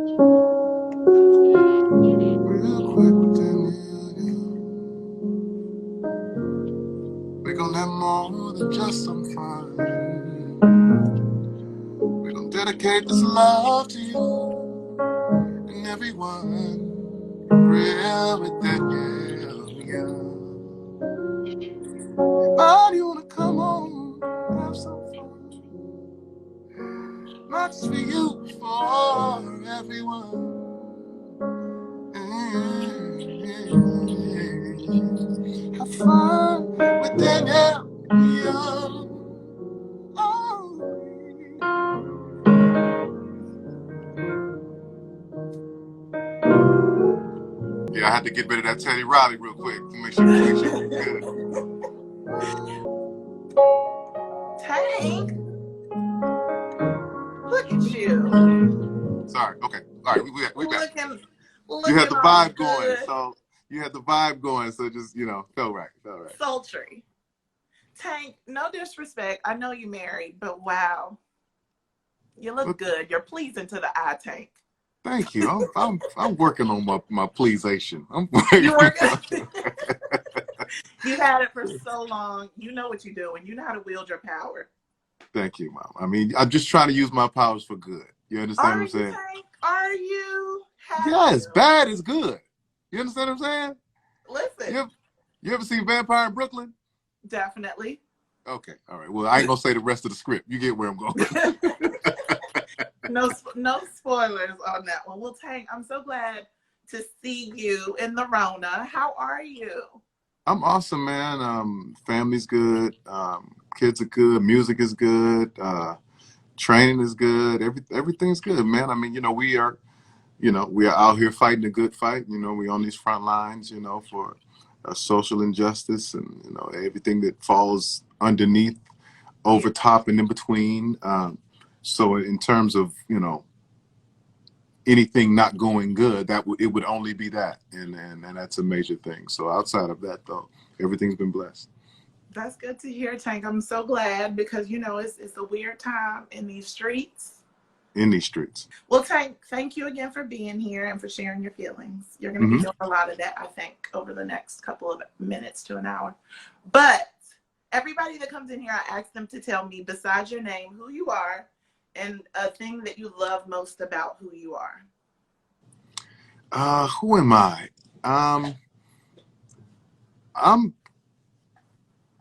Real quick, then we gonna have more than just some fun. We gonna dedicate this love to you and everyone. Real with that, yeah. Everybody wanna come on, have some fun. Not just for you, for everyone. Have fun with Danielle. Oh. Yeah, I had to get rid of that Teddy Riley real quick to make sure we're good. Tank, look at you. Sorry. Okay. All right. We back. You had the vibe going, so you had the vibe going, so just felt right. Sultry. Tank, no disrespect. I know you married, but wow, you look good. You're pleasing to the eye, Tank. Thank you. I'm working on my pleasation. You working? You had it for so long. You know what you're doing. You know how to wield your power. Thank you, Mom. I mean, I'm just trying to use my powers for good. You understand what I'm saying? Tank? Are you? Yes, bad is good. You understand what I'm saying? Listen. You ever seen Vampire in Brooklyn? Definitely. Okay, all right. Well, I ain't gonna say the rest of the script. You get where I'm going. No spoilers on that one. Well, Tank, I'm so glad to see you in the Rona. How are you? I'm awesome, man. Family's good. Kids are good. Music is good. Training is good. Everything's good, man. I mean, we are out here fighting a good fight. We on these front lines, for social injustice and, everything that falls underneath, over top, and in between. So in terms of, anything not going good, it would only be that. And that's a major thing. So outside of that, though, everything's been blessed. That's good to hear, Tank. I'm so glad because, it's a weird time in these streets. Well, Tank, thank you again for being here and for sharing your feelings. You're going to be doing a lot of that, I think, over the next couple of minutes to an hour. But everybody that comes in here, I ask them to tell me, besides your name, who you are and a thing that you love most about who you are. Who am I? I'm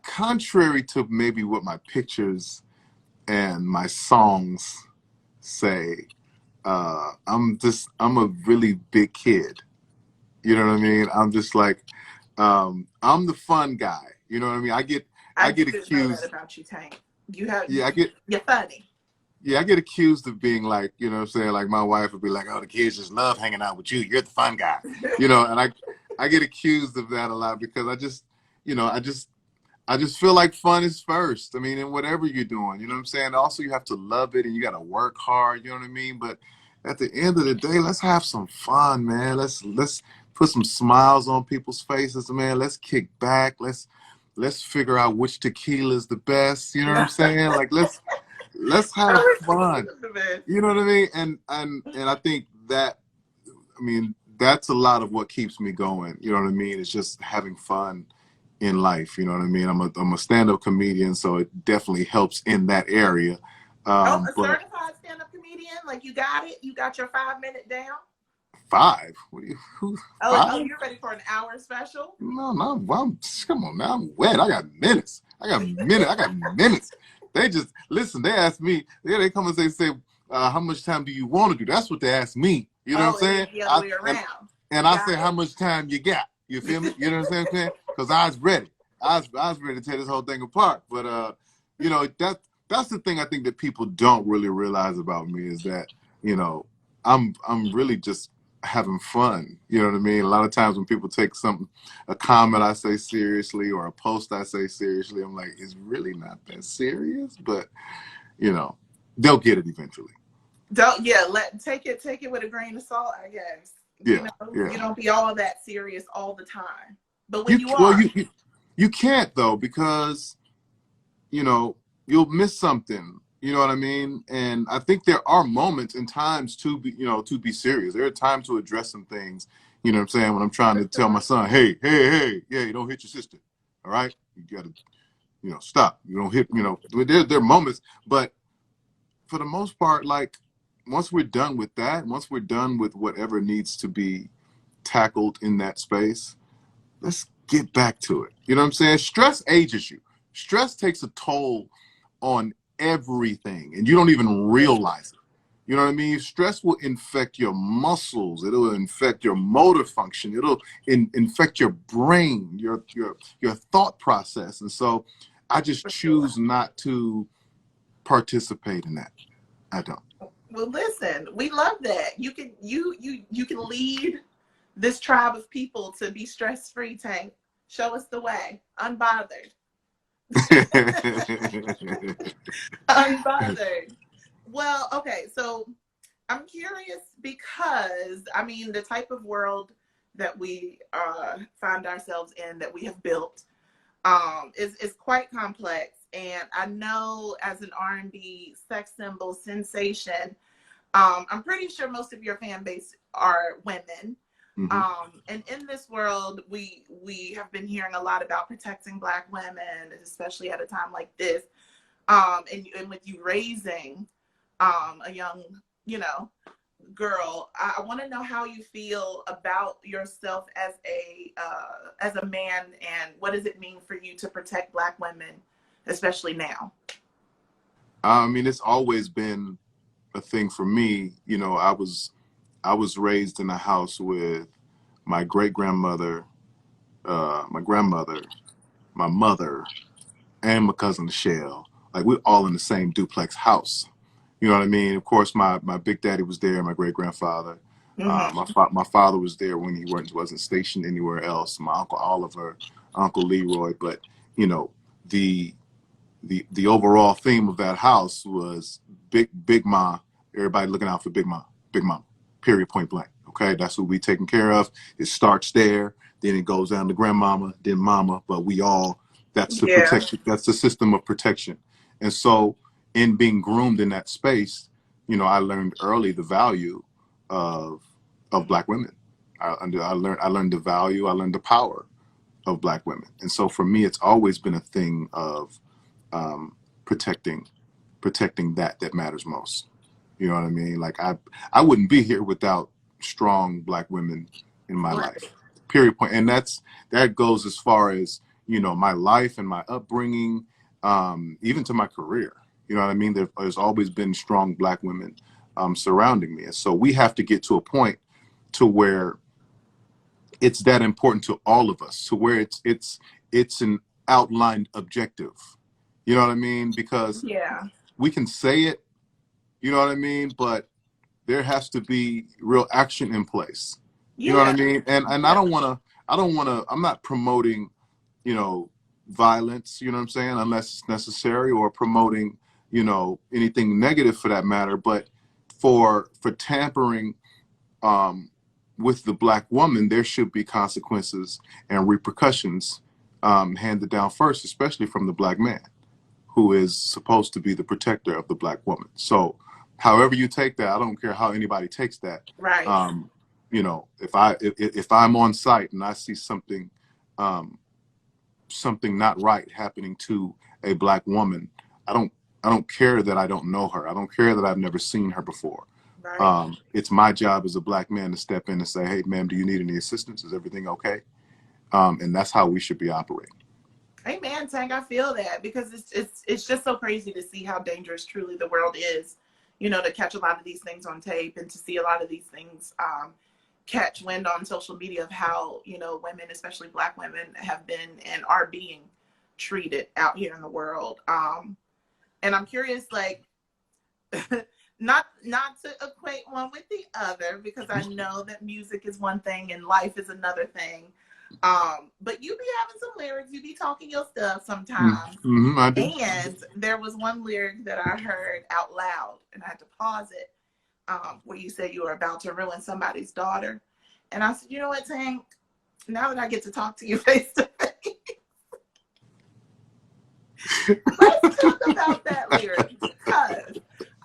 contrary to maybe what my pictures and my songs say. I'm a really big kid. You know what I mean? I'm just like, I'm the fun guy. You know what I mean? I get accused. Know that about you, Tank. You're funny. Yeah, I get accused of being like, what I'm saying? Like my wife would be like, oh, the kids just love hanging out with you. You're the fun guy. And I get accused of that a lot because I just feel like fun is first. I mean, in whatever you're doing, you know what I'm saying? Also, you have to love it and you got to work hard, you know what I mean? But at the end of the day, let's have some fun, man. Let's put some smiles on people's faces, man. Let's kick back. Let's figure out which tequila is the best. You know what I'm saying? Like, let's have fun. You know what I mean? And I think that, that's a lot of what keeps me going. You know what I mean? It's just having fun in life. You know what I mean? I'm a stand-up comedian, so it definitely helps in that area. A certified stand-up comedian? Like you got it? You got your 5-minute down? 5? What are you? Oh, you're ready for an hour special? No, come on now. I'm wet. I got minutes. They just listen. They ask me. They come and say, how much time do you want to do? That's what they ask me. You know what I'm saying? The other way around. And I say, how much time you got? You feel me? You know what I'm saying? Because I was ready. I was ready to tear this whole thing apart. But that's the thing I think that people don't really realize about me is that I'm really just having fun. You know what I mean? A lot of times when people take a comment I say seriously or a post I say seriously, I'm like, it's really not that serious. But they'll get it eventually. Take it with a grain of salt, I guess. Yeah. You don't be all that serious all the time. But when you are, you can't though, because you'll miss something. You know what I mean? And I think there are moments and times to be, to be serious. There are times to address some things, you know what I'm saying? When I'm trying to tell my son, hey, yeah, you don't hit your sister. All right. You got to, stop. You don't hit, there are moments, but for the most part, like once we're done with that, once we're done with whatever needs to be tackled in that space, let's get back to it. You know what I'm saying? Stress ages you. Stress takes a toll on everything, and you don't even realize it. You know what I mean? Stress will infect your muscles. It'll infect your motor function. It'll infect your brain, your thought process. And so I just choose not to participate in that. I don't. Well, listen, we love that. You can lead this tribe of people to be stress-free, Tank. Show us the way. Unbothered. Unbothered. Well, okay, so I'm curious because, I mean, the type of world that we find ourselves in, that we have built, is quite complex. And I know as an R&B sex symbol sensation, I'm pretty sure most of your fan base are women. Mm-hmm. And in this world, we have been hearing a lot about protecting Black women, especially at a time like this. And with you raising a young, girl, I want to know how you feel about yourself as a man, and what does it mean for you to protect Black women, especially now? I mean, it's always been a thing for me. I was raised in a house with my great-grandmother, my grandmother, my mother, and my cousin Michelle. Like, we're all in the same duplex house. You know what I mean? Of course, my big daddy was there, my great-grandfather. Mm-hmm. My father was there when he wasn't stationed anywhere else. My Uncle Oliver, Uncle Leroy. But, the overall theme of that house was Big Ma. Everybody looking out for Big Ma, period, point blank. Okay, that's what we taking care of. It starts there, then it goes down to grandmama, then mama. But we all, that's the protection. That's the system of protection. And so, in being groomed in that space, I learned early the value of Black women. I learned the value. I learned the power of Black women. And so for me, it's always been a thing of protecting that matters most. You know what I mean? Like I wouldn't be here without strong Black women in my life. Period. Point. And that goes as far as my life and my upbringing, even to my career. You know what I mean? There's always been strong Black women surrounding me, and so we have to get to a point to where it's that important to all of us, to where it's an outlined objective. You know what I mean? Because we can say it, you know what I mean, but there has to be real action in place. You know what I mean? And I don't want to, I'm not promoting, violence, you know what I'm saying, unless it's necessary, or promoting, anything negative for that matter. But for tampering with the Black woman, there should be consequences and repercussions handed down first, especially from the Black man, who is supposed to be the protector of the Black woman. So however you take that, I don't care how anybody takes that. Right. If I'm on site and I see something not right happening to a Black woman, I don't care that I don't know her. I don't care that I've never seen her before. Right. It's my job as a Black man to step in and say, hey, ma'am, do you need any assistance? Is everything okay? And that's how we should be operating. Hey, man, Tank, I feel that, because it's just so crazy to see how dangerous truly the world is, to catch a lot of these things on tape, and to see a lot of these things catch wind on social media of how, women, especially Black women, have been and are being treated out here in the world. And I'm curious, like, not to equate one with the other, because I know that music is one thing and life is another thing. But you be having some lyrics, you be talking your stuff sometimes. Mm-hmm, I do. And there was one lyric that I heard out loud, and I had to pause it, where you said you were about to ruin somebody's daughter. And I said, you know what, Tank? Now that I get to talk to you face to face, let's talk about that lyric, because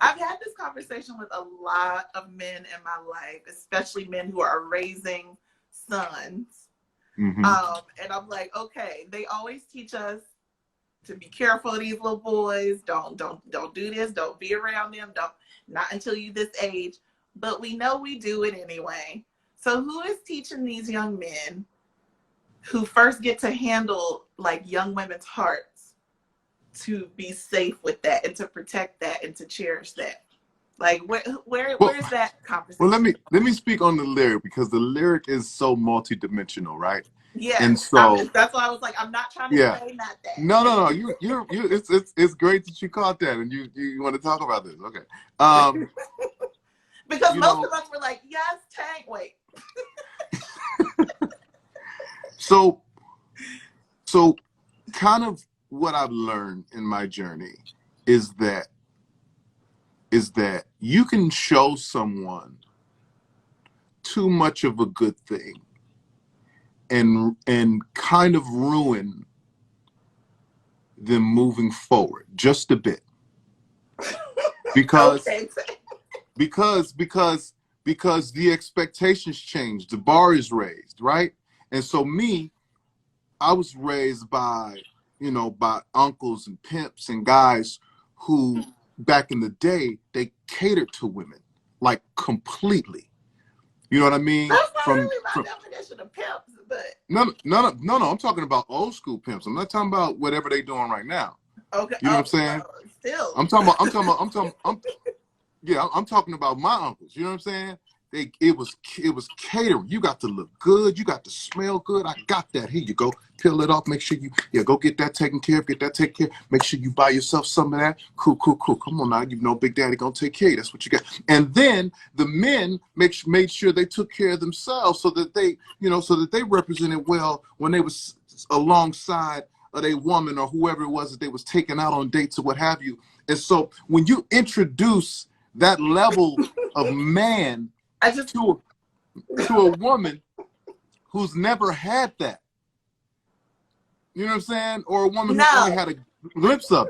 I've had this conversation with a lot of men in my life, especially men who are raising sons. Mm-hmm. And I'm like, okay, they always teach us to be careful of these little boys. Don't do this. Don't be around them. Not until you this age. But we know we do it anyway. So who is teaching these young men who first get to handle like young women's hearts to be safe with that and to protect that and to cherish that? Like where's that conversation? Well, let me speak on the lyric, because the lyric is so multidimensional, right? Yeah, and so that's why I was like, I'm not trying to say not that. No. You it's great that you caught that, and you want to talk about this, okay? Because most of us were like, yes, Tank. Wait. So kind of what I've learned in my journey is that you can show someone too much of a good thing and kind of ruin them moving forward just a bit. Because because the expectations change, the bar is raised, right? And so I was raised by uncles and pimps and guys who back in the day, they catered to women like completely. You know what I mean? That's not really my definition of pimps, but no. I'm talking about old school pimps. I'm not talking about whatever they doing right now. Okay. You know what I'm saying? Still. I'm talking about my uncles. You know what I'm saying? It was catering. You got to look good. You got to smell good. I got that. Here you go. Peel it off. Make sure you go get that taken care of. Get that taken care of. Make sure you buy yourself some of that. Cool. Come on now. You know Big Daddy gonna take care of you. That's what you got. And then the men made sure they took care of themselves so that they represented well when they was alongside of a woman or whoever it was that they was taking out on dates or what have you. And so when you introduce that level of man to a woman who's never had that, you know what I'm saying? Or a woman who only had a glimpse of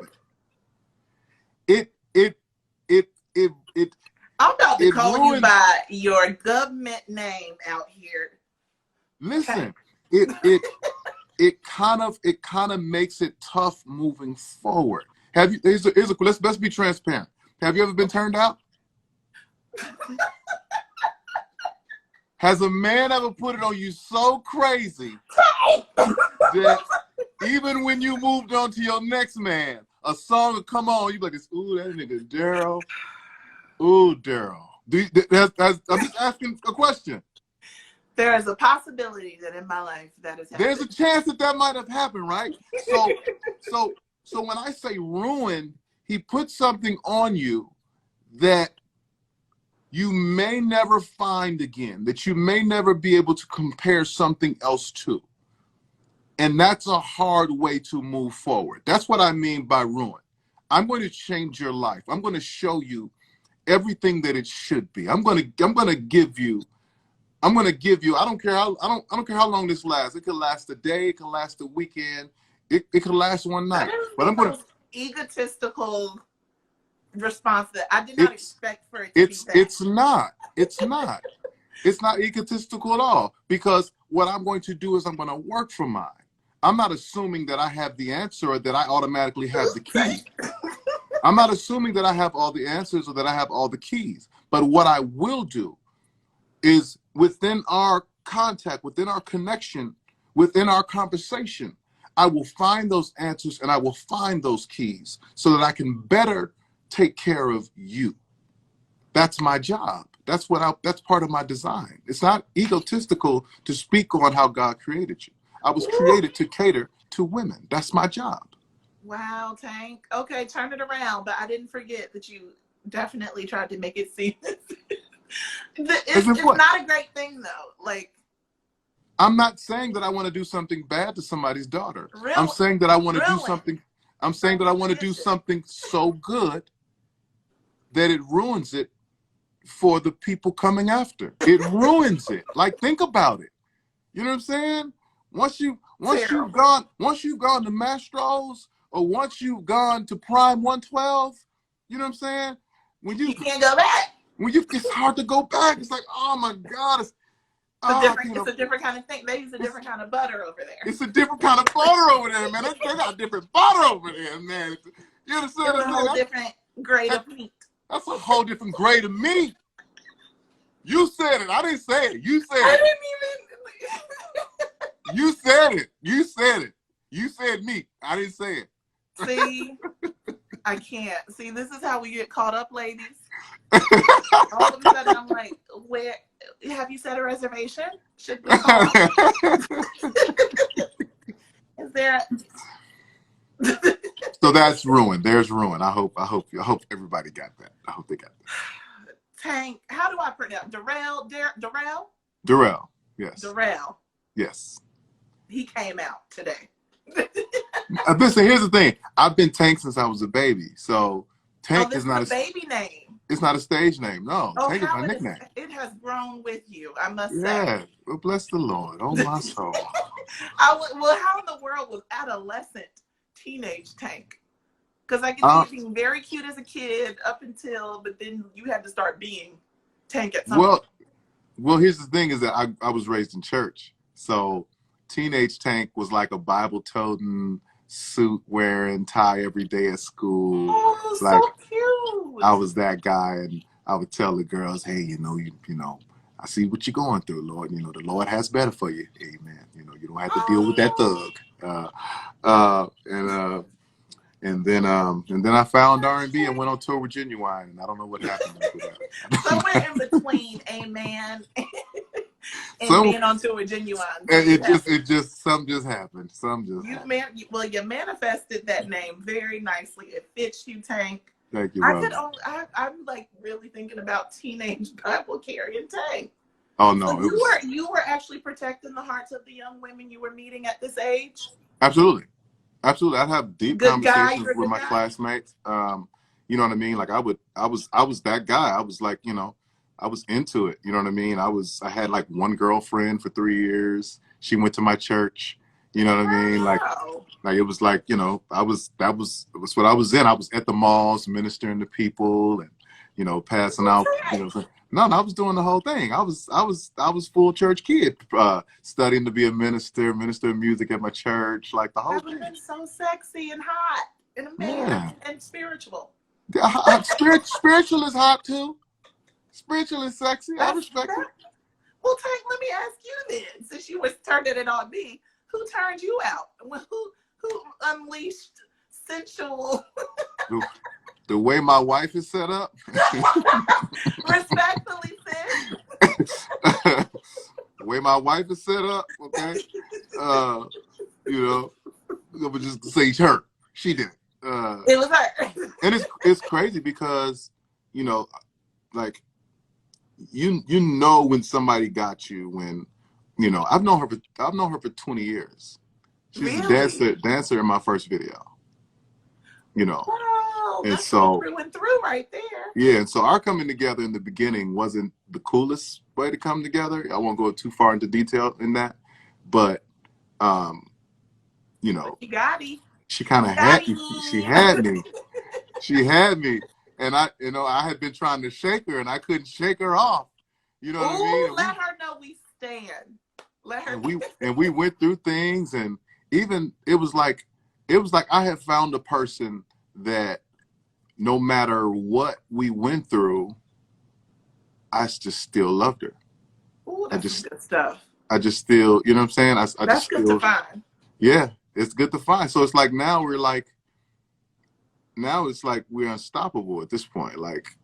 it. I'm about to call you by your government name out here. Listen, it kind of makes it tough moving forward. Let's be transparent. Have you ever been turned out? Has a man ever put it on you so crazy that even when you moved on to your next man, a song would come on, you'd be like, ooh, that nigga Daryl. Ooh, Daryl. I'm just asking a question. There is a possibility that in my life that has happened. There's a chance that might have happened, right? So when I say ruin, he put something on you that you may never find again, that you may never be able to compare something else to. And that's a hard way to move forward. That's what I mean by ruin. I'm going to change your life. I'm going to show you everything that it should be. I'm going to give you, I don't care how long this lasts. It could last a day, it could last a weekend, it could last one night. But I'm going to egotistical response that I did not expect for it to be that. It's not egotistical at all, because what I'm going to do is I'm going to work for mine. I'm not assuming that I have the answer or that I automatically have the key. I'm not assuming that I have all the answers or that I have all the keys. But what I will do is within our contact, within our connection, within our conversation, I will find those answers and I will find those keys so that I can better take care of you. That's my job. That's part of my design. It's not egotistical to speak on how God created you. I was created to cater to women. That's my job. Wow, Tank. Okay, turn it around. But I didn't forget that you definitely tried to make it seem it's not a great thing though. Like, I'm not saying that I want to do something bad to somebody's daughter. Really? I'm saying that I want to do something. I'm saying that I want to do something so good that it ruins it for the people coming after. It ruins it. Like, think about it. You know what I'm saying? Once you've gone to Mastro's or once you've gone to Prime 112, you know what I'm saying? when you can't go back. It's hard to go back. It's like, oh my God, it's a different kind of thing. They use a different kind of butter over there. It's a different kind of butter over there, man. They got different butter over there, man. You understand? It's a whole different grade of meat. That's a whole different grade of meat. You said it. I didn't say it. You said it. I didn't even. You said it. You said it. You said meat. I didn't say it. See, I can't. See, this is how we get caught up, ladies. All of a sudden, I'm like, where? Have you set a reservation? Should we call? Is there? So that's ruined. There's ruin. I hope everybody got that. I hope they got that. Tank. How do I pronounce Darrell? Darrell. Yes. Darrell. Yes. He came out today. Listen, here's the thing. I've been Tank since I was a baby. So Tank is not a baby name. It's not a stage name. No, Tank is my nickname. It has grown with you, I must say. Yeah. Well, bless the Lord. Oh, my soul. Well, how in the world was adolescent teenage Tank? Because I can see you being very cute as a kid up until, but then you had to start being Tank at some point. Well, here's the thing is that I was raised in church. So teenage Tank was like a Bible-toting, suit-wearing, tie every day at school. Oh, like, so cute. I was that guy, and I would tell the girls, hey, you know, I see what you're going through, Lord. You know, the Lord has better for you. Amen. You know, you don't have to deal with that thug. And then I found R&B and went on tour with Genuine, and I don't know what happened after that. Somewhere in between Amen and being on tour with Genuine. Something just happened. You manifested that name very nicely. It fits you, Tank. Thank you. I'm like really thinking about teenage Bible carrying Tank. Oh no! So you were actually protecting the hearts of the young women you were meeting at this age. Absolutely. I'd have deep conversations with my classmates. You know what I mean? Like I was that guy. I was like, you know, I was into it. You know what I mean? I had like one girlfriend for 3 years. She went to my church. You know what I mean? Like it was like, you know, that was what I was in. I was at the malls ministering to people and, you know, passing out, you know. No, I was doing the whole thing. I was full church kid, studying to be a minister of music at my church, like the whole thing. That would have been so sexy and hot and amazing and spiritual. Spiritual is hot too. Spiritual is sexy. I respect it. Well, Tank, let me ask you then, since you was turning it on me, who turned you out? Who unleashed sensual? The way my wife is set up. Respectfully said. The way my wife is set up, okay? You know, I would just say her. She did it. It was her. And it's crazy because, you know, like you know when somebody got you when, you know, I've known her for 20 years. She's really? a dancer in my first video. You know. Wow, and that's so through and through right there. Yeah, and so our coming together in the beginning wasn't the coolest way to come together. I won't go too far into detail in that, but you know, she kind of had me. She had me. She had me, and I had been trying to shake her, and I couldn't shake her off. You know what I mean? Let her know we stand. Let her. And we went through things, and even it was like I had found a person that no matter what we went through, I just still loved her. Ooh, that's good stuff. I just still, you know what I'm saying? That's good to find. Yeah, it's good to find. So it's like now it's like we're unstoppable at this point. Like,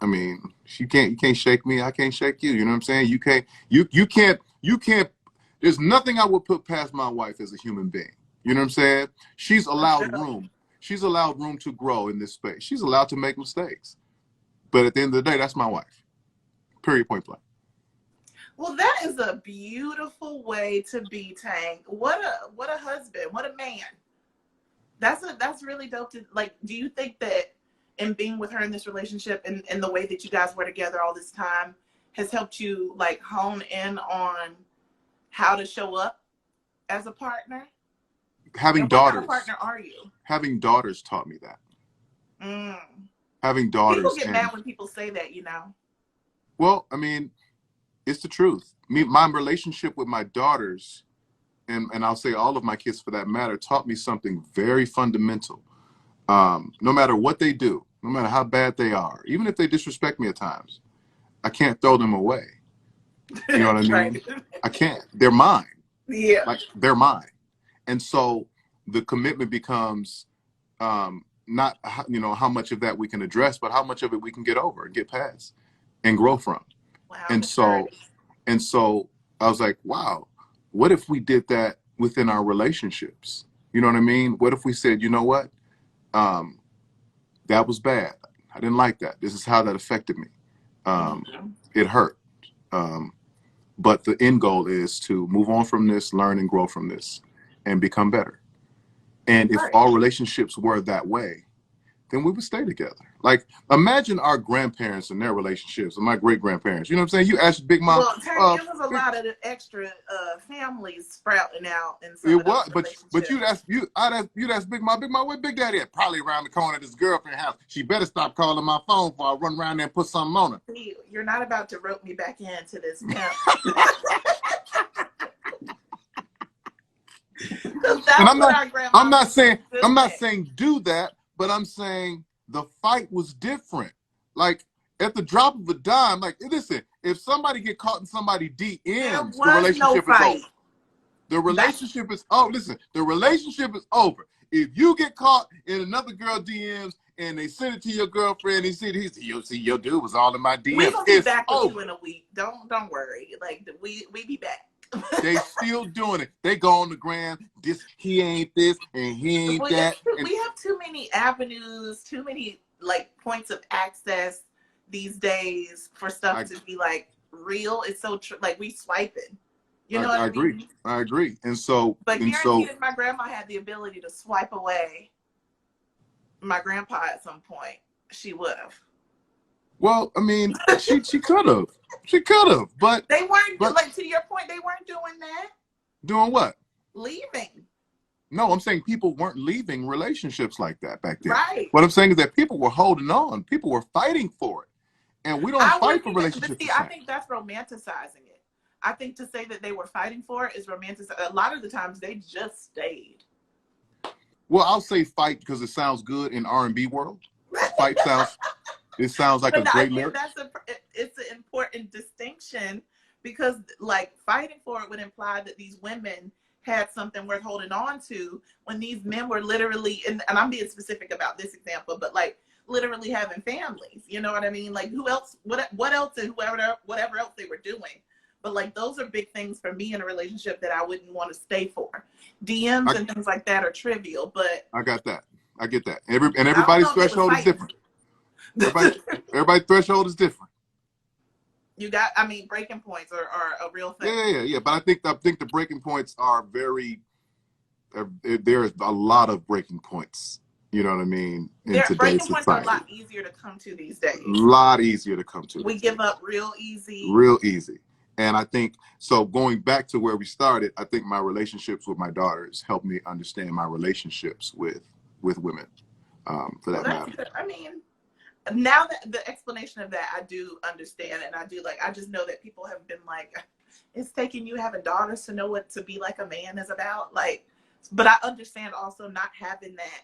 I mean, you can't shake me. I can't shake you. You know what I'm saying? You can't. There's nothing I would put past my wife as a human being. You know what I'm saying? She's allowed room. She's allowed room to grow in this space. She's allowed to make mistakes. But at the end of the day, that's my wife. Period, point blank. Well, that is a beautiful way to be, Tank. What a husband. What a man. That's really dope to, like, do you think that in being with her in this relationship and the way that you guys were together all this time has helped you, like, hone in on how to show up as a partner? Having daughters. What kind of partner are you? Having daughters taught me that. having daughters. People get mad when people say that, you know. Well, I mean, it's the truth. My relationship with my daughters, and I'll say all of my kids for that matter, taught me something very fundamental. No matter what they do, no matter how bad they are, even if they disrespect me at times, I can't throw them away. You know what I mean? Right. I can't. They're mine. Yeah. Like, they're mine. And so the commitment becomes not, you know, how much of that we can address, but how much of it we can get over and get past and grow from. Wow, and so I was like, wow, what if we did that within our relationships? You know what I mean? What if we said, you know what? That was bad. I didn't like that. This is how that affected me. It hurt. But the end goal is to move on from this, learn and grow from this, and become better. And if all relationships were that way, then we would stay together. Like, imagine our grandparents and their relationships, and my great-grandparents. You know what I'm saying? You ask Big Mom. Well, it was a lot of the extra families sprouting out in some of those relationships. But you'd ask Big Mom, where Big Daddy at? Probably around the corner at his girlfriend's house. She better stop calling my phone before I run around there and put something on her. See, you're not about to rope me back into this pimp. And I'm not saying do that, but I'm saying the fight was different. Like, at the drop of a dime, like, listen, if somebody get caught in somebody DMs, the relationship is over. The relationship is, the relationship is over. If you get caught in another girl DMs and they send it to your girlfriend, and you see your dude was all in my DMs. We're gonna be back with you in a week. Don't worry. Like, we be back. They still doing it. They go on the gram. He ain't this and he ain't that. We have too many avenues, too many like points of access these days for stuff to be like real. It's so like we swiping. You know what I mean? I agree. And so, but guaranteed, if my grandma had the ability to swipe away my grandpa at some point, she would have. Well, I mean, she could have. She could have, but they weren't. Like, to your point, they weren't doing that. Doing what? Leaving. No, I'm saying people weren't leaving relationships like that back then. Right. What I'm saying is that people were holding on. People were fighting for it, and we don't fight for relationships. But see, I think that's romanticizing it. I think to say that they were fighting for it is romanticizing. A lot of the times, they just stayed. Well, I'll say fight because it sounds good in R&B world. Fight sounds. It sounds like a great lyric. It's an important distinction because, like, fighting for it would imply that these women had something worth holding on to when these men were literally, and I'm being specific about this example, but like literally having families. You know what I mean? Like, who else? What else? And whatever else they were doing. But like, those are big things for me in a relationship that I wouldn't want to stay for. DMs and things like that are trivial, but I got that. I get that. Everybody's threshold is different. Everybody's threshold is different. Breaking points are a real thing. Yeah. But I think the breaking points are very. There's a lot of breaking points. You know what I mean? Breaking points are a lot easier to come to these days. A lot easier to come to. We give up real easy. Real easy. And I think, so going back to where we started, I think my relationships with my daughters helped me understand my relationships with women, for that matter. Good. I mean, now that the explanation of that, I do understand, and I just know that people have been like, it's taking you having daughters to know what to be like a man is about. Like, but I understand also not having that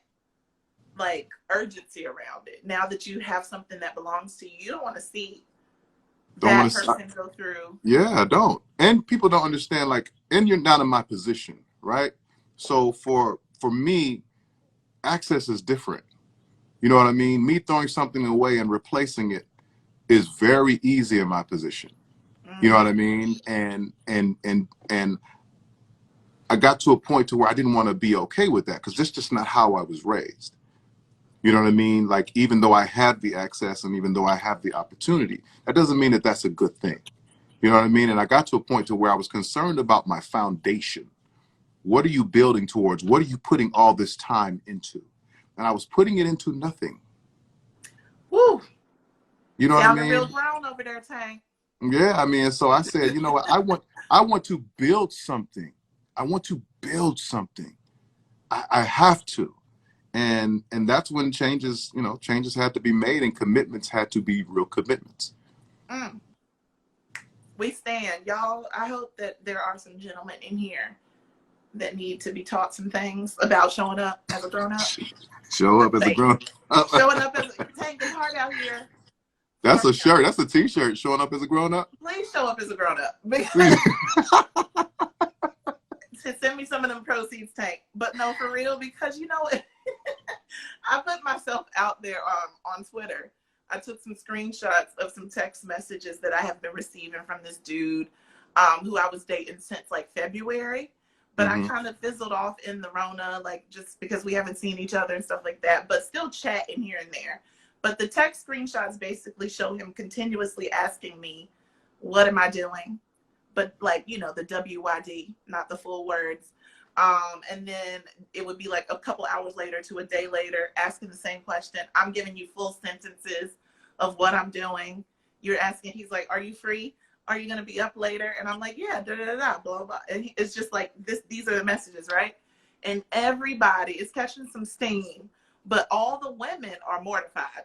like urgency around it. Now that you have something that belongs to you, you don't want to see that person go through. Yeah, I don't. And people don't understand, like, and you're not in my position, right? So for me, access is different. You know what I mean? Me throwing something away and replacing it is very easy in my position. You know what I mean? And I got to a point to where I didn't want to be okay with that because that's just not how I was raised. You know what I mean? Like, even though I have the access and even though I have the opportunity, that doesn't mean that that's a good thing. You know what I mean? And I got to a point to where I was concerned about my foundation. What are you building towards? What are you putting all this time into? And I was putting it into nothing. Woo! You know what I mean? Real grown over there, Tank. Yeah, I mean, so I said, you know what? I want to build something. I want to build something. I have to. And that's when changes had to be made, and commitments had to be real commitments. We stand, y'all. I hope that there are some gentlemen in here that need to be taught some things about showing up as a grown-up. Show up as a grown-up. Showing up as taking hard out here. That's a shirt. That's a t-shirt. Showing up as a grown-up. Please show up as a grown-up. Send me some of them proceeds, Tank. But no, for real, because you know what? I put myself out there on Twitter. I took some screenshots of some text messages that I have been receiving from this dude who I was dating since like February. But I kind of fizzled off in the Rona, like just because we haven't seen each other and stuff like that, but still chatting here and there. But the text screenshots basically show him continuously asking me, what am I doing? But like, you know, the WYD, not the full words. And then it would be like a couple hours later to a day later, asking the same question. I'm giving you full sentences of what I'm doing. You're asking, he's like, are you free? Are you going to be up later? And I'm like, yeah, blah, blah. And it's just like, these are the messages, right? And everybody is catching some steam, but all the women are mortified.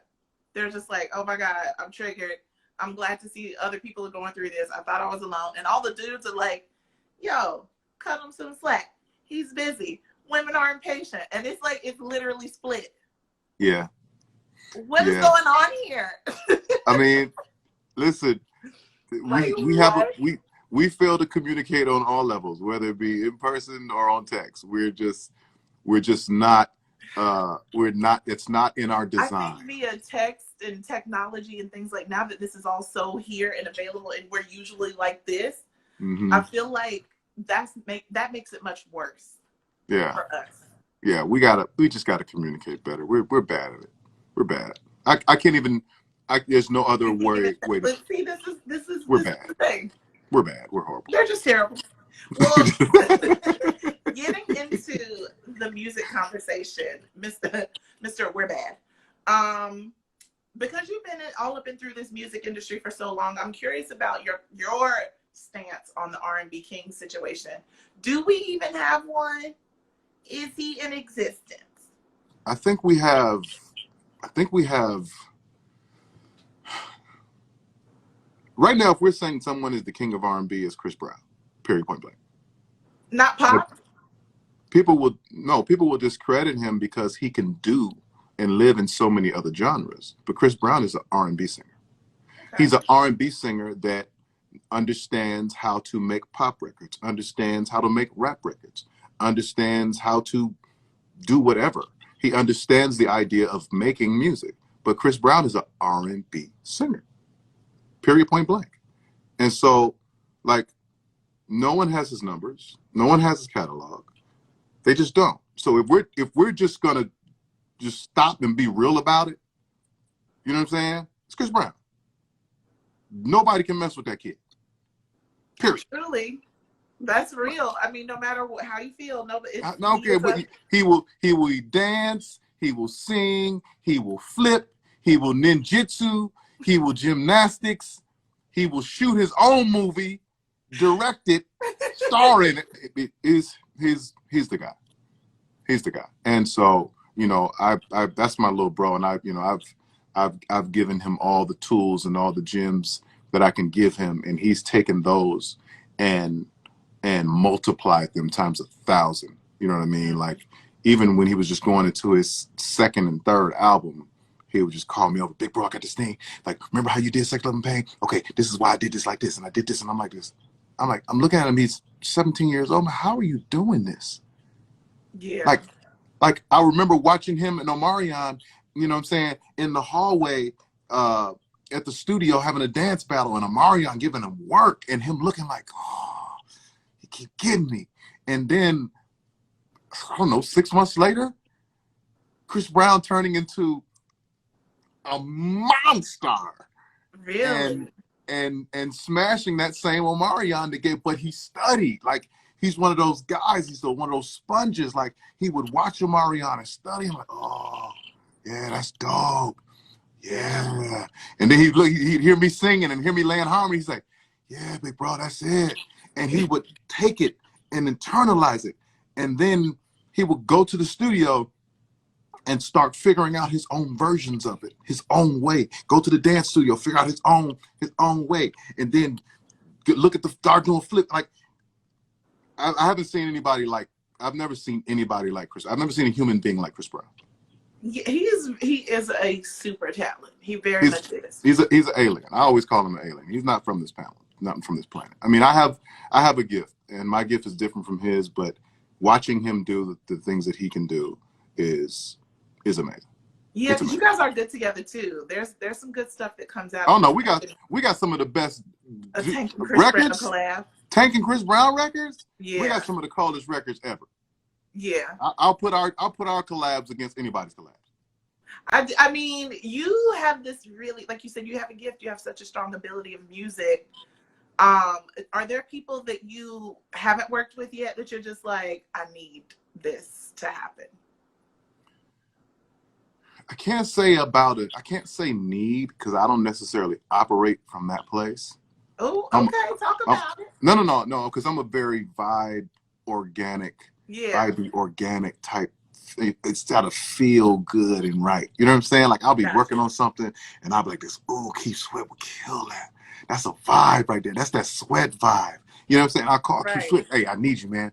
They're just like, oh my God, I'm triggered. I'm glad to see other people are going through this. I thought I was alone. And all the dudes are like, yo, cut him some slack. He's busy. Women are impatient. And it's like, it's literally split. Yeah. What is going on here? I mean, listen, we fail to communicate on all levels, whether it be in person or on text. We're just not, it's not in our design. I think via text and technology and things like, now that this is all so here and available and we're usually like this, I feel like that makes it much worse. Yeah. For us. Yeah, we just gotta communicate better. We're bad at it. We're bad. I can't even. There's no other way. But see, this is we're bad. The thing. We're bad. We're horrible. They're just terrible. Well, getting into the music conversation, Mr. We're Bad. Because you've been all up and through this music industry for so long, I'm curious about your stance on the R&B King situation. Do we even have one? Is he in existence? I think we have. Right now, if we're saying someone is the king of R&B, it's Chris Brown. Period. Point blank. Not pop. But people will discredit him because he can do and live in so many other genres. But Chris Brown is an R&B singer. Okay. He's an R&B singer that understands how to make pop records, understands how to make rap records, understands how to do whatever. He understands the idea of making music. But Chris Brown is an R&B singer. Period, point blank. And so, like, no one has his numbers. No one has his catalog. They just don't. So if we're just gonna just stop and be real about it, you know what I'm saying? It's Chris Brown. Nobody can mess with that kid. Period. Truly, that's real. I mean, no matter how you feel, nobody. Okay, but he will dance. He will sing. He will flip. He will ninjutsu. He will gymnastics. He will shoot his own movie, direct it, star in it. He's the guy. He's the guy. And so, you know, I that's my little bro, and I've given him all the tools and all the gems that I can give him, and he's taken those and multiplied them times 1,000. You know what I mean? Like, even when he was just going into his second and third album, he would just call me over, big bro, I got this thing. Like, remember how you did Sex, Love, and Pain? Okay, this is why I did this like this, and I did this, and I'm like this. I'm looking at him, he's 17 years old. How are you doing this? Yeah. Like I remember watching him and Omarion, you know what I'm saying, in the hallway at the studio having a dance battle, and Omarion giving him work, and him looking like, oh, he keep getting me. And then, I don't know, 6 months later, Chris Brown turning into a monster. Really? And smashing that same Omarion to get, but he studied. Like, he's one of those guys, he's one of those sponges. Like, he would watch Omarion and study. I'm like, oh, yeah, that's dope. Yeah. And then he'd hear me singing and hear me laying harmony. He's like, yeah, big bro, that's it. And he would take it and internalize it. And then he would go to the studio and start figuring out his own versions of it, his own way. Go to the dance studio, figure out his own way, and then look at the start doing flip. Like I haven't seen anybody like. I've never seen anybody like Chris. I've never seen a human being like Chris Brown. Yeah, he is a super talent. He very much is. He's an alien. I always call him an alien. He's not from this planet. Not from this planet. I mean, I have a gift, and my gift is different from his. But watching him do the things that he can do is amazing. Yeah, you guys are good together too. There's some good stuff that comes out. Oh no, we got some of the best records. Tank and Chris Brown records. Yeah, we got some of the coldest records ever. Yeah, I'll put our collabs against anybody's collabs. I mean, you have this really, like you said, you have a gift. You have such a strong ability of music. Are there people that you haven't worked with yet that you're just like, I need this to happen? I can't say about it. I can't say need because I don't necessarily operate from that place. Oh, okay. Talk about it. No. Because I'm a very organic type. It's got to feel good and right. You know what I'm saying? Like I'll be working on something and I'll be like this. Ooh, Keith Sweat would kill that. That's a vibe right there. That's that Sweat vibe. You know what I'm saying? I'll call Keith Sweat. Hey, I need you, man.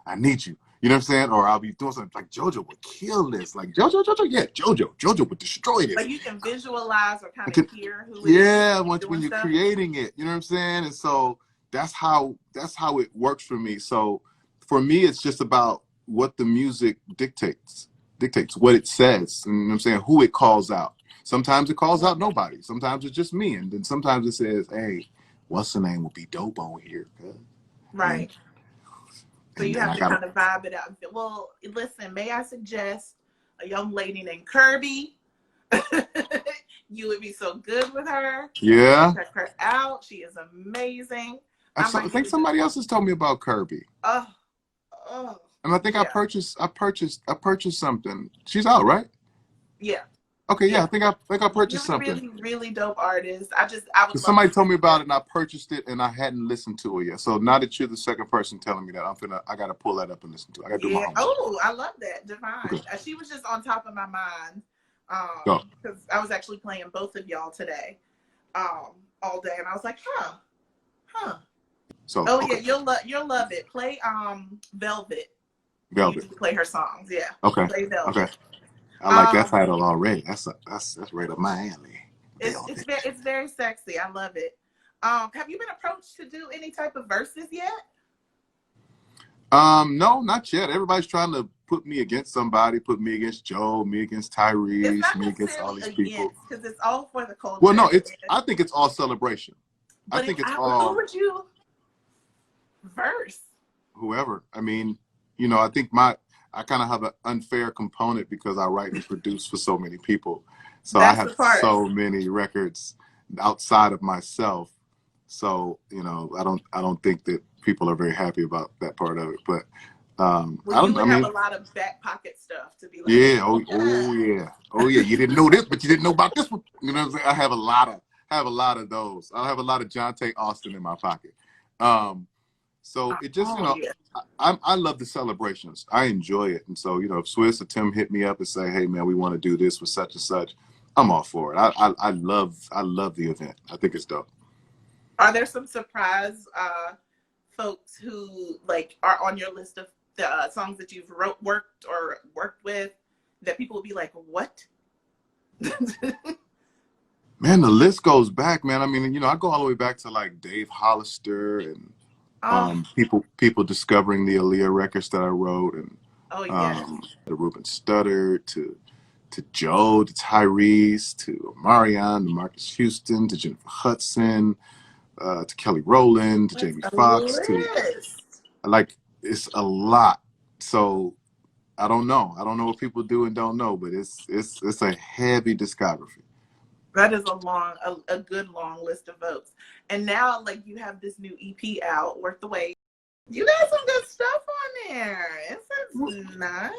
I need you. You know what I'm saying? Or I'll be doing something like JoJo would kill this. Like JoJo, yeah, JoJo would destroy this. Like you can visualize or kind of hear who it is. Yeah, when you're creating it, you know what I'm saying? And so that's how it works for me. So for me, it's just about what the music dictates what it says. And you know what I'm saying? Who it calls out. Sometimes it calls out nobody. Sometimes it's just me. And then sometimes it says, hey, what's the name will be dope on here. Right. So you have to kind of vibe it out. Well, listen, may I suggest a young lady named Kirby? You would be so good with her. Yeah. Check her out. She is amazing. I think somebody else has told me about Kirby. Oh. And I think I purchased something. She's out, right? Yeah. Okay, yeah, I think I purchased something. Really, really dope artist. I would. Somebody told me about it, and I purchased it, and I hadn't listened to it yet. So now that you're the second person telling me that, I gotta pull that up and listen to it. I gotta do my homework. Oh, I love that, Divine. Okay. She was just on top of my mind because I was actually playing both of y'all today, all day, and I was like, huh. So. Oh yeah, you'll love it. Play Velvet. Velvet. You play her songs, yeah. Okay. Play Velvet. Okay. I like that title already. That's right up my alley. It's very sexy. I love it. Have you been approached to do any type of verses yet? No, not yet. Everybody's trying to put me against somebody. Put me against Joe. Me against Tyrese. Me against all these people. Because it's all for the culture. Well, no, I think it's all celebration. But I think it's all. Who would you verse? Whoever. I mean, I think I kind of have an unfair component because I write and produce for so many people. So I have so many records outside of myself. So, I don't think that people are very happy about that part of it. But you would have a lot of back pocket stuff to be like, yeah, oh yeah. You didn't know this, but you didn't know about this one. You know what I'm saying? I have a lot of those. I have a lot of John Tate Austin in my pocket. So it just, I love the celebrations. I enjoy it. And so, if Swiss or Tim hit me up and say, hey man, we want to do this with such and such, I'm all for it. I love the event. I think it's dope. Are there some surprise folks who are on your list of the songs that you've worked with that people will be like, what? Man, the list goes back, man. I mean, I go all the way back to like Dave Hollister and people discovering the Aaliyah records that I wrote, and the Ruben Studdard to Joe, to Tyrese, to Marion, to Marcus Houston, to Jennifer Hudson, to Kelly Rowland, to Jamie Foxx, it's a lot. So I don't know what people do and don't know, but it's a heavy discography. That is a good long list of folks. And now, you have this new EP out, Worth the Wait. You got some good stuff on there. It sounds nice.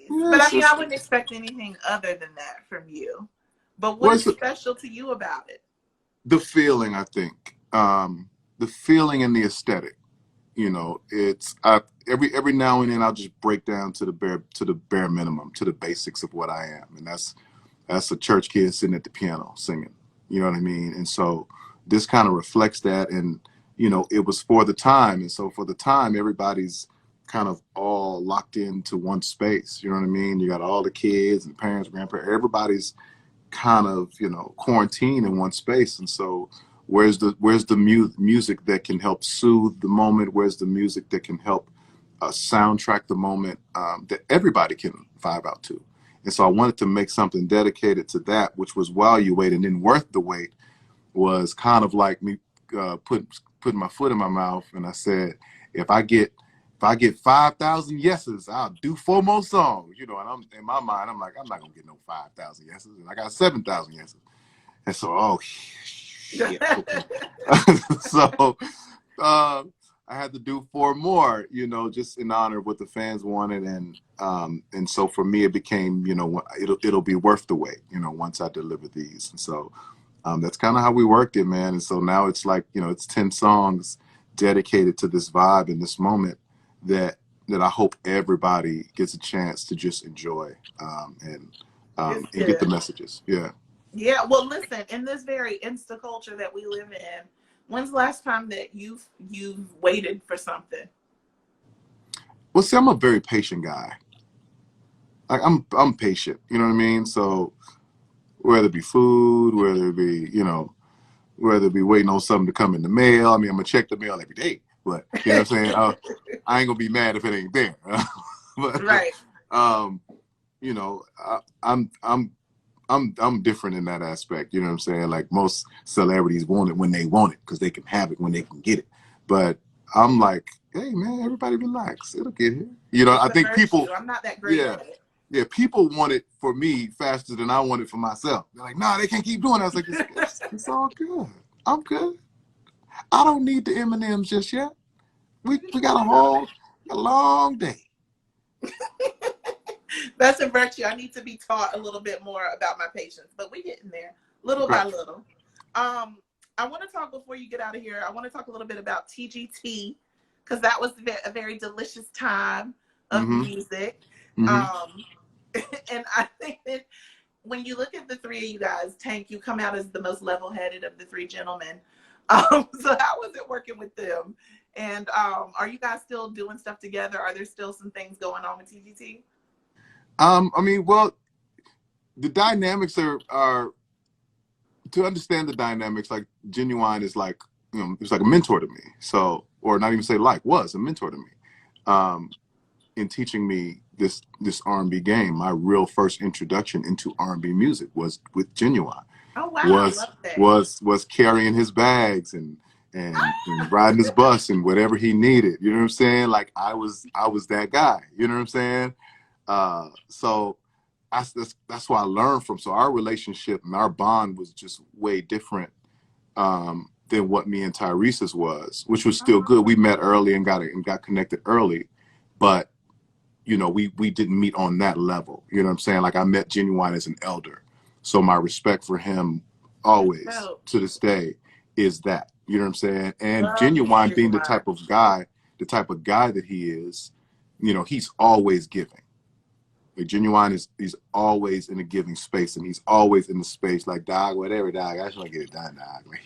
Yeah, but I wouldn't expect anything other than that from you. But what's special to you about it? The feeling, I think. The feeling and the aesthetic. you know, every now and then I'll just break down to the bare minimum, to the basics of what I am, and that's a church kid sitting at the piano singing. You know what I mean? And so this kind of reflects that, and you know, it was for the time, and so for the time, everybody's kind of all locked into one space. You know what I mean? You got all the kids and parents, grandparents, everybody's kind of, you know, quarantined in one space, and so where's the music that can help soothe the moment? Where's the music that can help soundtrack the moment that everybody can vibe out to? And so I wanted to make something dedicated to that, which was while you wait, and then worth the wait was kind of like me putting my foot in my mouth, and I said, if I get 5,000 yeses, I'll do 4 more songs. You know, and I'm in my mind, I'm like, I'm not gonna get no 5,000 yeses, and I got 7,000 yeses, and so shit. Okay. So I had to do 4 more, you know, just in honor of what the fans wanted, and so for me it became, you know, it'll be worth the wait, you know, once I deliver these, and so that's kind of how we worked it, man. And so now it's like, you know, it's 10 songs dedicated to this vibe and this moment that I hope everybody gets a chance to just enjoy and get the messages. Yeah. Yeah. Well, listen, in this very Insta culture that we live in, when's the last time that you've waited for something? Well, see, I'm a very patient guy. Like I'm patient. You know what I mean? So whether it be food, whether it be, you know, whether it be waiting on something to come in the mail. I mean, I'm gonna check the mail every day, but you know what I'm saying? I ain't gonna be mad if it ain't there. But, right. You know, I'm different in that aspect. You know what I'm saying? Like most celebrities want it when they want it because they can have it when they can get it. But I'm like, hey man, everybody relax. It'll get here. You know, I think people. I'm not that great at it. Yeah, people want it for me faster than I want it for myself. They're like, nah, they can't keep doing that. I was like, it's all good. I'm good. I don't need the M&Ms just yet. We got a long day. That's a virtue. I need to be taught a little bit more about my patience, but we're getting there little by little. I want to talk, before you get out of here, I want to talk a little bit about TGT, because that was a very delicious time of music. And I think that when you look at the 3 of you guys, Tank, you come out as the most level-headed of the 3 gentlemen. So how was it working with them? And are you guys still doing stuff together? Are there still some things going on with TGT? I mean, well, the dynamics are to understand the dynamics. Like Genuine is like, you know, it's like a mentor to me. So, or not even say like, was a mentor to me in teaching me this R&B game. My real first introduction into R&B music was with Genuine. Oh wow! Was carrying his bags and riding his bus and whatever he needed. You know what I'm saying? Like I was that guy. You know what I'm saying? So that's why I learned from. So our relationship and our bond was just way different than what me and Tyrese's was, which was still good. We met early and got connected early, but you know, we didn't meet on that level. You know what I'm saying? Like I met Genuine as an elder. So my respect for him always to this day is that. You know what I'm saying? And Genuine being the type of guy that he is, you know, he's always giving. Like Genuine he's always in a giving space, and he's always in the space like, dog, whatever, dog, I just want to get it done, dog. Like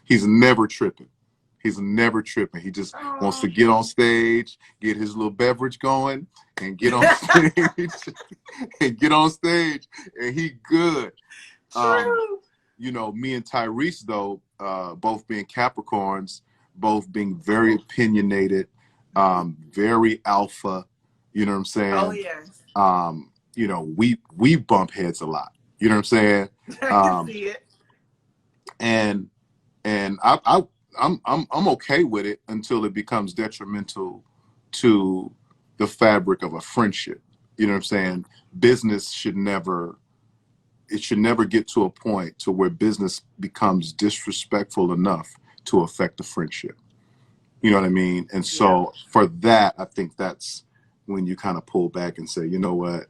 he's never tripping. He's never tripping. He just wants to get on stage, get his little beverage going, and get on stage, and he good. You know, me and Tyrese, though, both being Capricorns, both being very opinionated, very alpha. You know what I'm saying? Oh yes. You know, we bump heads a lot. You know what I'm saying? I can see it. And I'm okay with it until it becomes detrimental to the fabric of a friendship. You know what I'm saying? Business should never get to a point to where business becomes disrespectful enough to affect the friendship. You know what I mean? And so for that, I think that's when you kind of pull back and say, you know what,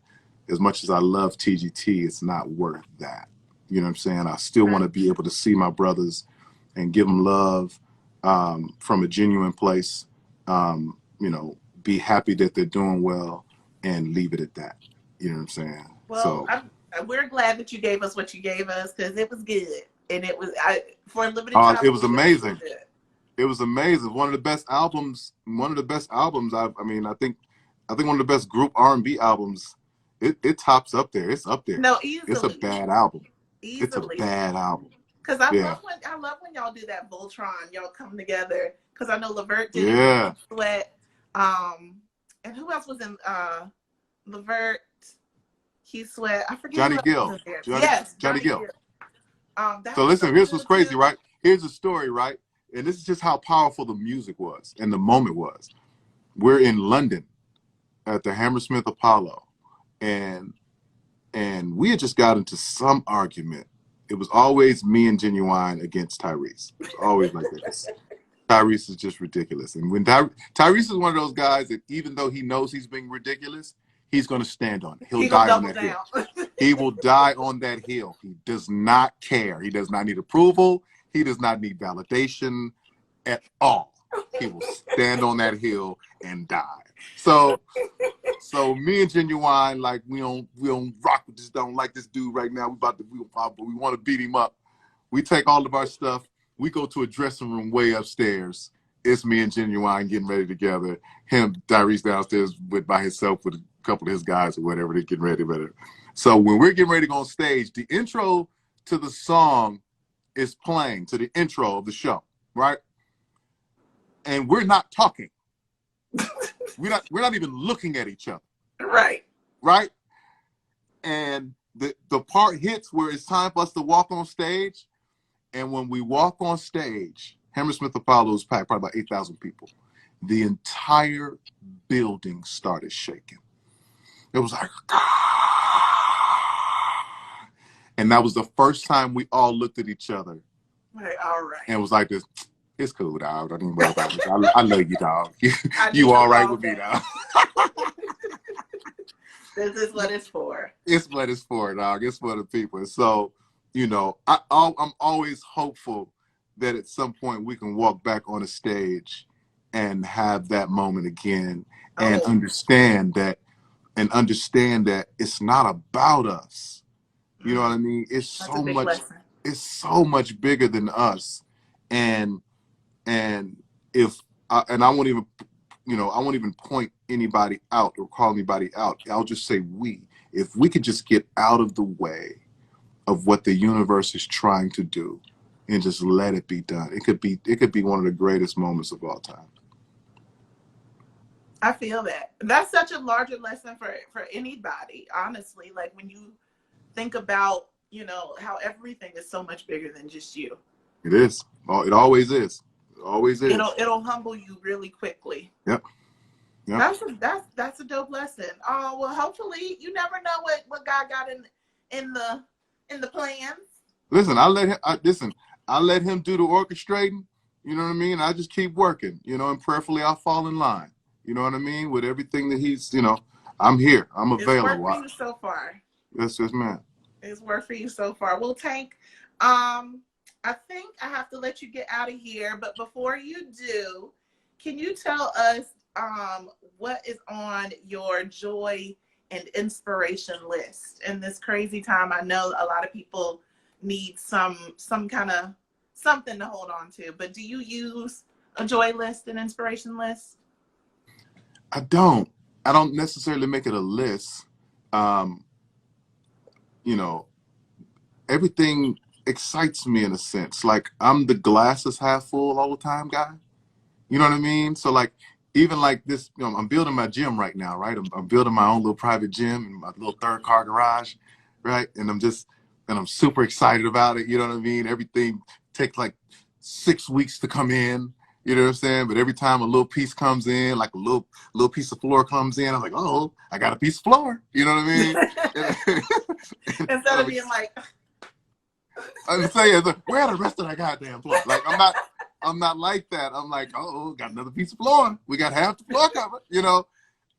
as much as I love TGT, it's not worth that. You know what I'm saying? I still want to be able to see my brothers and give them love from a genuine place, you know, be happy that they're doing well and leave it at that. You know what I'm saying? Well, So we're glad that you gave us what you gave us, because it was good, and it was for a limited time. it was amazing. It was amazing. One of the best albums. One of the best albums. I mean, I think one of the best group R&B albums. It tops up there. It's up there. No, easily. It's a bad album. Easily. It's a bad album. Because I love when y'all do that Voltron. Y'all come together. Because I know Levert did it. Sweat. And who else was in Levert? Keith Sweat. I forget. Johnny Gill. Johnny Gill. So listen, here's what's crazy, right? Here's the story, right? And this is just how powerful the music was and the moment was. We're in London at the Hammersmith Apollo, and we had just got into some argument. It was always me and Genuine against Tyrese. It was always like this. Tyrese is just ridiculous. And when Tyrese is one of those guys that even though he knows he's being ridiculous, he's going to stand on it. He'll die on that hill. He will die on that hill. He does not care. He does not need approval. He does not need validation at all. He will stand on that hill and die. So me and Genuine, like we don't rock with this, don't like this dude right now. We want to beat him up. We take all of our stuff. We go to a dressing room way upstairs. It's me and Genuine getting ready together. Him, Tyrese downstairs by himself with a couple of his guys or whatever. They're getting ready. So when we're getting ready to go on stage, the intro to the song is playing, to the intro of the show, right? And we're not talking. we're not even looking at each other. Right? And the part hits where it's time for us to walk on stage. And when we walk on stage, Hammersmith Apollo is packed, probably about 8,000 people. The entire building started shaking. It was like, and that was the first time we all looked at each other. All right. And it was like this, it's cool, dog. Don't even worry about it. I love you, dog. You all right with me, dog. This is what it's for. It's what it's for, dog. It's for the people. So, you know, I'm always hopeful that at some point we can walk back on a stage and have that moment again and understand that it's not about us. You know what I mean? It's so much lesson. It's so much bigger than us. And if I won't even, you know, I won't even point anybody out or call anybody out. I'll just say if we could just get out of the way of what the universe is trying to do and just let it be done. It could be one of the greatest moments of all time. I feel that. That's such a larger lesson for anybody, honestly. Like when you think about, you know, how everything is so much bigger than just you. It is. It always is. It always is. It'll humble you really quickly. Yep. That's a dope lesson. Oh, well, hopefully you never know what God got in the plans. Listen, I let him do the orchestrating. You know what I mean? I just keep working, you know, and prayerfully I'll fall in line. You know what I mean? With everything that he's, you know, I'm here. I'm available. It's worked for you so far. Yes, man. It's worked for you so far. Well, Tank, I think I have to let you get out of here. But before you do, can you tell us what is on your joy and inspiration list in this crazy time? I know a lot of people need some kind of something to hold on to. But do you use a joy list and inspiration list? I don't necessarily make it a list. You know, everything excites me in a sense. Like I'm the glass is half full all the time guy. You know what I mean? So like, even like this, you know, I'm building my gym right now, right? I'm building my own little private gym in my little 3rd-car garage, right? And I'm super excited about it. You know what I mean? Everything takes like 6 weeks to come in. You know what I'm saying? But every time a little piece comes in, like a little piece of floor comes in, I'm like, oh, I got a piece of floor. You know what I mean? Instead of being like, I'm saying, where are the rest of that goddamn floor? Like I'm not like that. I'm like, oh, got another piece of floor. We got half the floor covered. You know,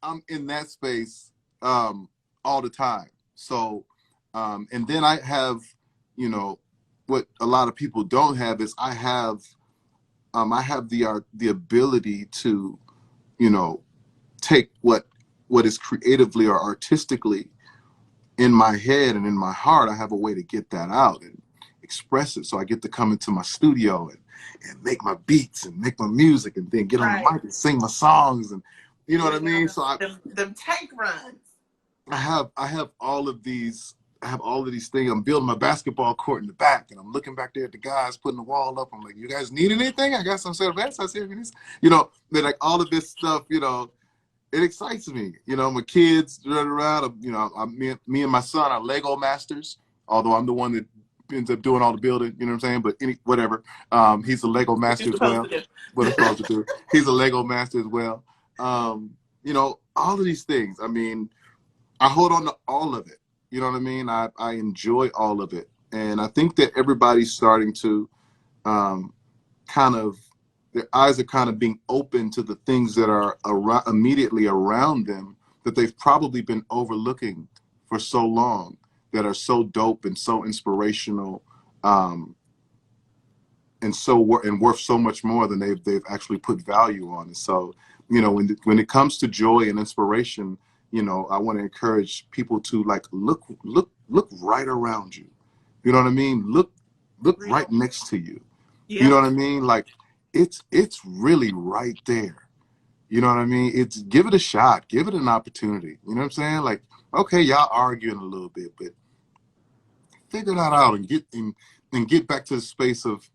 I'm in that space all the time. So, and then I have, you know, what a lot of people don't have is I have the ability to you know, take what is creatively or artistically in my head and in my heart. I have a way to get that out and express it. So I get to come into my studio and make my beats and make my music and then get on the mic and sing my songs, and you know what I mean? So them tank runs. I have all of these things. I'm building my basketball court in the back, and I'm looking back there at the guys putting the wall up. I'm like, you guys need anything? I got some set of answers here. You know, they're like all of this stuff, you know, it excites me. You know, my kids running around, you know, me and my son are Lego masters, although I'm the one that ends up doing all the building, you know what I'm saying? But whatever. He's a Lego master as well. What I'm supposed to do. He's a Lego master as well. You know, all of these things. I mean, I hold on to all of it. You know what I mean? I enjoy all of it. And I think that everybody's starting to kind of, their eyes are kind of being open to the things that are immediately around them that they've probably been overlooking for so long, that are so dope and so inspirational, and worth so much more than they've actually put value on. And so, you know, when it comes to joy and inspiration, you know, I want to encourage people to like look right around you. You know what I mean? Look right next to you. Yeah. You know what I mean? Like it's really right there. You know what I mean? It's give it a shot, give it an opportunity. You know what I'm saying? Like, okay, y'all arguing a little bit, but figure that out and get back to the space of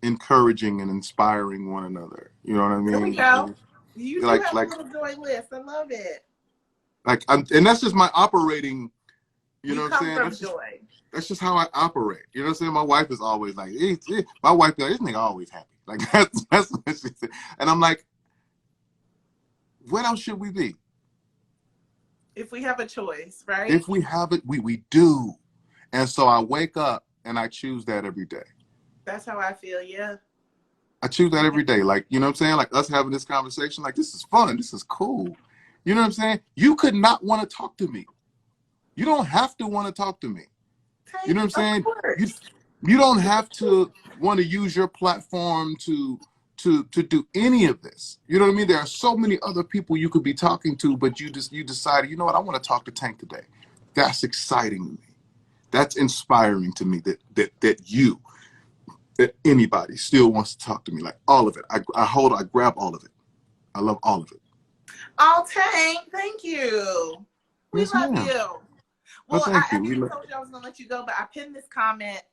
encouraging and inspiring one another. You know what I mean? There we go. You have a little joy list. I love it. Like, and that's just my operating. You know what I'm saying? That's just how I operate. You know what I'm saying? My wife is always like, my wife, this nigga always happy. Like that's what she said. And I'm like, what else should we be? If we have a choice, right? If we have it, we do. And so I wake up and I choose that every day. That's how I feel, yeah. I choose that every day. Like, you know what I'm saying? Like us having this conversation, like this is fun. This is cool. You know what I'm saying? You could not want to talk to me. You don't have to want to talk to me. You know what I'm saying? You don't have to want to use your platform to do any of this. You know what I mean? There are so many other people you could be talking to, but you decided, you know what, I want to talk to Tank today. That's exciting to me. That's inspiring to me that anybody still wants to talk to me. Like all of it. I grab all of it. I love all of it. Oh, Tank, thank you. We love you. Well, I told you I was going to let you go, but I pinned this comment.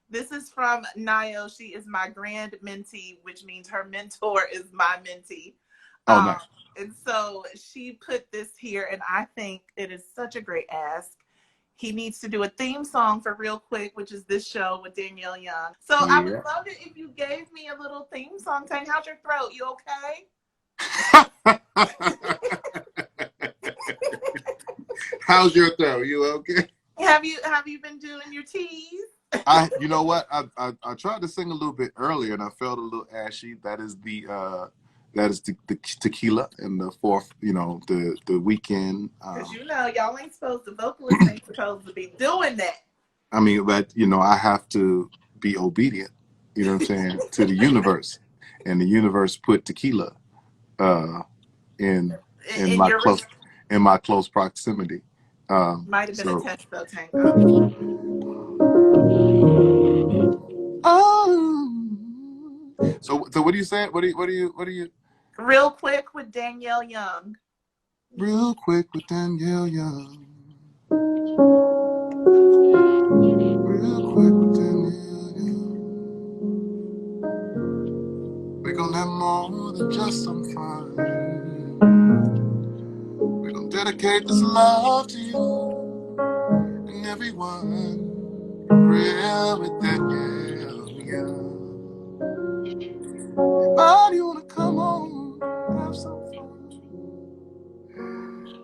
This is from Nayo. She is my grand mentee, which means her mentor is my mentee. Oh, nice. And so she put this here, and I think it is such a great ask. He needs to do a theme song for Real Quick, which is this show with Danielle Young. So yeah. I would love it if you gave me a little theme song. Tank, how's your throat? You okay? How's your throat? You okay? Have you been doing your teas? You know what? I tried to sing a little bit earlier and I felt a little ashy. That is the tequila and the fourth, you know, the weekend. Because y'all ain't supposed to, vocalists ain't supposed to be doing that. I mean, but you know, I have to be obedient, you know what I'm saying, to the universe. And the universe put tequila in my close proximity. Might have been a test though, Tank. So what do you say? What do you? Real Quick with Danielle Young. Real Quick with Danielle Young. Real quick with Danielle Young. We're gonna have more than just some fun. We're gonna dedicate this love to you and everyone. Real with Danielle Young. Everybody wanna come on, have some fun.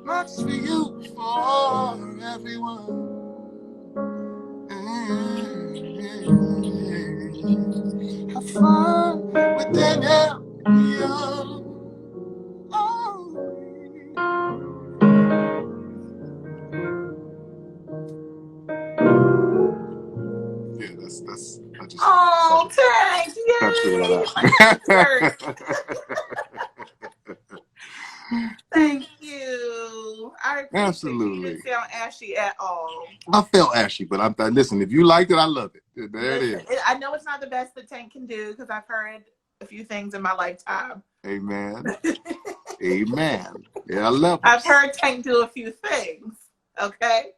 Not just for you, for everyone. Have fun with Danielle Young. Oh. Yeah, that's. I just. Oh, Tank! Yay! Thank you. I appreciate Absolutely. You didn't sound ashy at all. I felt ashy, but listen, if you liked it, I love it. There it is. I know it's not the best that Tank can do because I've heard a few things in my lifetime. Amen. Amen. Yeah, I love it. I've heard Tank do a few things. Okay.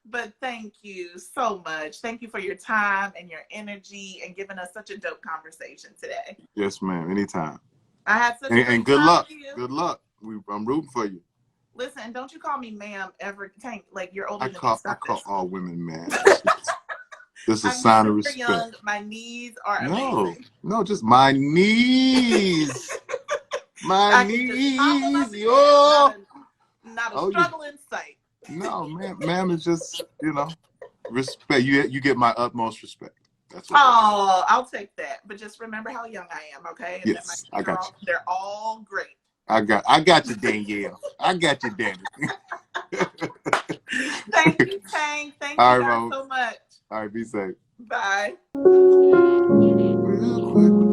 But thank you so much. Thank you for your time and your energy and giving us such a dope conversation today. Yes, ma'am. Anytime. I had such a great and good time luck. with you. Good luck. I'm rooting for you. Listen, don't you call me ma'am ever, Tank. Like you're older than me. I call all women ma'am. This is a I'm sign of respect. Young. My knees are amazing. No, just my knees. My knees. Yo. Not a struggle in sight. No, ma'am is just, respect. You get my utmost respect. That's what I'll take that. But just remember how young I am, okay? And yes, I got you. They're all great. I got you, Danielle. I got you, Danny. Thank you, Tank. Thank you guys so much. All right, be safe. Bye. Real quick.